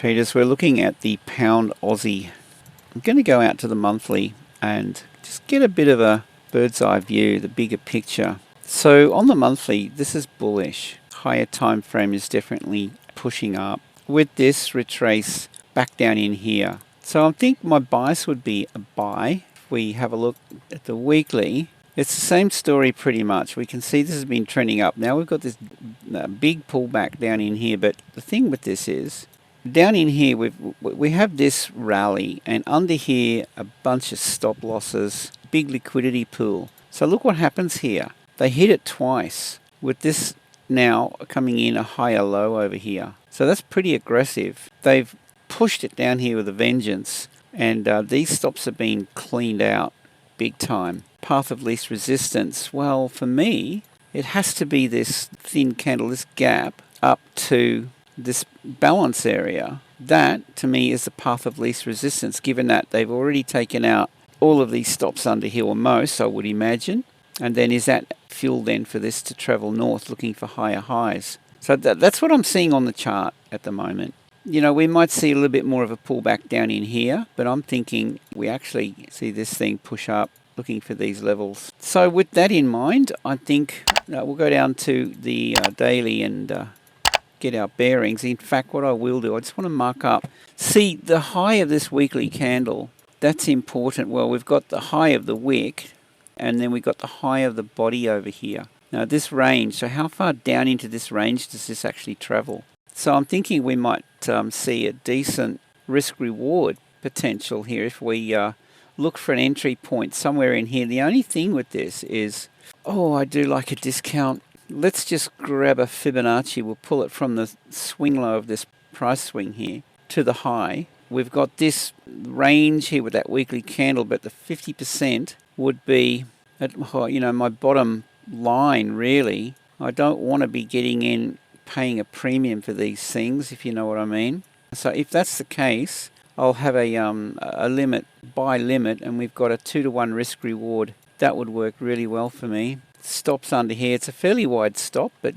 Traders, we're looking at the pound Aussie. I'm going to go out to the monthly and just get a bit of a bird's eye view, the bigger picture. So on the monthly, this is bullish. Higher time frame is definitely pushing up. With this retrace back down in here. So I think my bias would be a buy. If we have a look at the weekly, it's the same story pretty much. We can see this has been trending up. Now we've got this big pullback down in here, but the thing with this is, down in here we have this rally, and under here a bunch of stop losses, big liquidity pool. So look what happens here. They hit it twice, with this now coming in a higher low over here. So that's pretty aggressive. They've pushed it down here with a vengeance, and these stops have been cleaned out big time. Path of least resistance, well, for me it has to be this thin candle, this gap up to this balance area. That to me is the path of least resistance, given that they've already taken out all of these stops under here, or most, I would imagine. And then is that fuel then for this to travel north looking for higher highs? So that's what I'm seeing on the chart at the moment. You know, we might see a little bit more of a pullback down in here, but I'm thinking we actually see this thing push up looking for these levels. So with that in mind, I think we'll go down to the daily and get our bearings. In fact, what I will do, I just want to mark up. See, the high of this weekly candle, that's important. Well, we've got the high of the wick, and then we've got the high of the body over here. Now this range, so how far down into this range does this actually travel? So I'm thinking we might see a decent risk-reward potential here if we look for an entry point somewhere in here. The only thing with this is, I do like a discount. Let's just grab a Fibonacci. We'll pull it from the swing low of this price swing here to the high. We've got this range here with that weekly candle, but the 50% would be at, my bottom line, really. I don't want to be getting in paying a premium for these things, if you know what I mean. So if that's the case, I'll have a limit, buy limit, and we've got a 2-to-1 risk reward. That would work really well for me. Stops under here. It's a fairly wide stop, but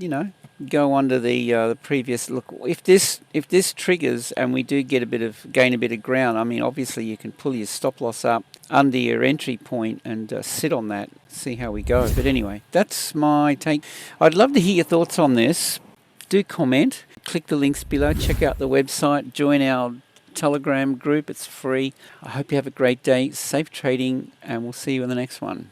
go under the previous look. If this triggers and we do get gain a bit of ground, I mean, obviously you can pull your stop loss up under your entry point and sit on that, see how we go. But anyway, that's my take. I'd love to hear your thoughts on this. Do comment, click the links below, check out the website, join our Telegram group, it's free. I hope you have a great day, safe trading, and we'll see you in the next one.